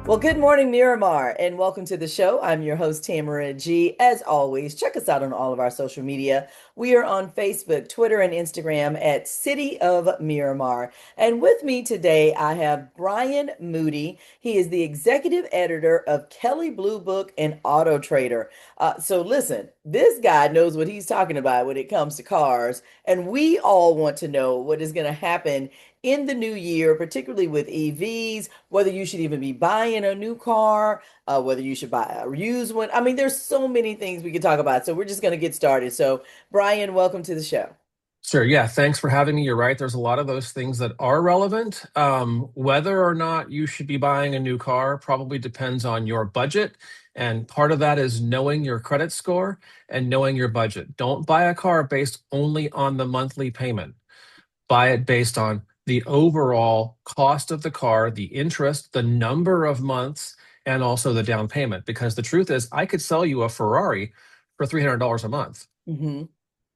Well, good morning, Miramar, and welcome to the show. I'm your host, Tamara G. As always, check us out on all of our social media. We are on Facebook, Twitter, and Instagram at City of Miramar. And with me today, I have Brian Moody. He is the executive editor of Kelley Blue Book and AutoTrader. So listen, this guy knows what he's talking about when it comes to cars, and we all want to know what is going to happen in the new year, particularly with EVs, whether you should even be buying a new car, whether you should buy a used one. I mean, there's so many things we could talk about. So we're just going to get started. So, Brian, welcome to the show. Sure. Yeah. Thanks for having me. You're right. There's a lot of those things that are relevant. Whether or not you should be buying a new car probably depends on your budget. And part of that is knowing your credit score and knowing your budget. Don't buy a car based only on the monthly payment. Buy it based on the overall cost of the car, the interest, the number of months, and also the down payment. Because the truth is, I could sell you a Ferrari for $300 a month. Hmm.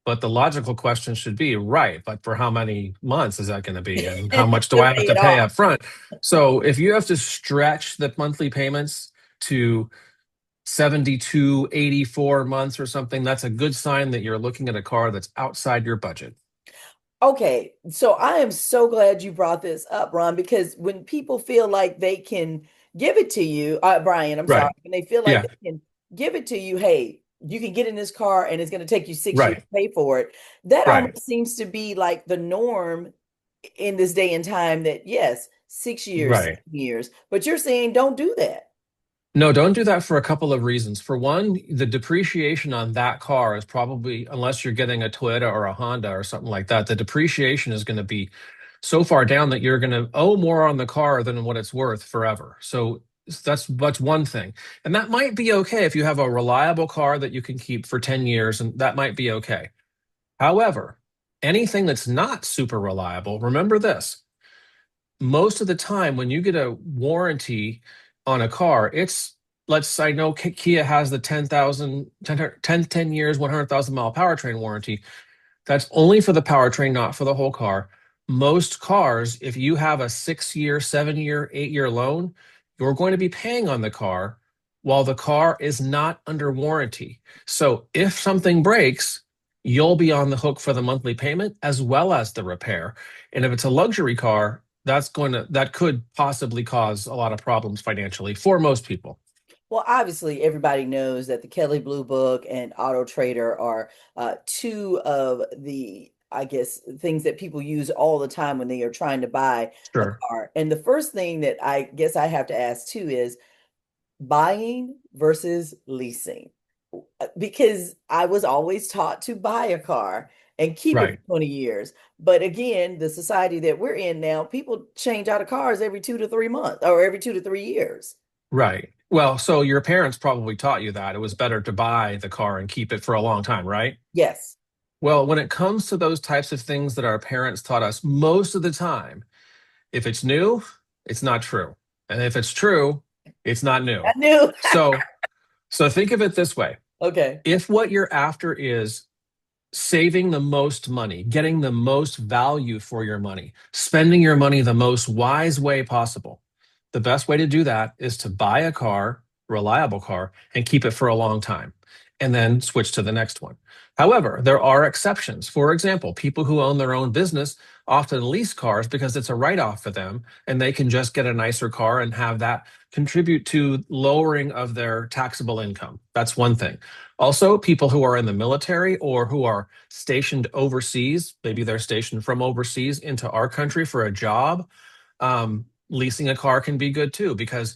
But the logical question should be, right, but for how many months is that going to be? And how much do To I have pay to it pay off. up front? So if you have to stretch the monthly payments to 72, 84 months or something, that's a good sign that you're looking at a car that's outside your budget. Okay, so I am so glad you brought this up, Ron, because when people feel like they can give it to you, Brian, I'm sorry, Right. when they feel like Yeah. they can give it to you, hey, you can get in this car and it's going to take you 6 years Right. to pay for it. That Right. almost seems to be like the norm in this day and time that, yes, 6 years, Right. 7 years, but you're saying don't do that. No, don't do that for a couple of reasons. For one, the depreciation on that car is probably, unless you're getting a Toyota or a Honda or something like that, the depreciation is going to be so far down that you're going to owe more on the car than what it's worth forever. So that's one thing. And that might be okay if you have a reliable car that you can keep for 10 years, and that might be okay. However, anything that's not super reliable, remember this most of the time when you get a warranty on a car, it's let's I know Kia has the 10 years, 100,000 mile powertrain warranty. That's only for the powertrain, not for the whole car. Most cars, if you have a 6 year, 7 year, 8 year loan, you're going to be paying on the car while the car is not under warranty. So if something breaks, you'll be on the hook for the monthly payment as well as the repair. And if it's a luxury car, that could possibly cause a lot of problems financially for most people. Well, obviously, everybody knows that the Kelley Blue Book and Auto Trader are two of the, I guess, things that people use all the time when they are trying to buy a Sure. car. And the first thing that I guess I have to ask too is buying versus leasing. Because I was always taught to buy a car and keep it Right. for 20 years. But again, the society that we're in now, people change out of cars every 2 to 3 months or every 2 to 3 years. Right. Well, so your parents probably taught you that it was better to buy the car and keep it for a long time, right? Yes. Well, when it comes to those types of things that our parents taught us, most of the time, if it's new, it's not true. And if it's true, it's not new. I knew. So, so think of it this way. Okay. If what you're after is saving the most money, getting the most value for your money, spending your money the most wise way possible. The best way to do that is to buy a car, reliable car, and keep it for a long time, and then switch to the next one. However, there are exceptions. For example, people who own their own business often lease cars because it's a write-off for them, and they can just get a nicer car and have that contribute to lowering of their taxable income. That's one thing. Also, people who are in the military or who are stationed overseas, maybe they're stationed from overseas into our country for a job, leasing a car can be good too because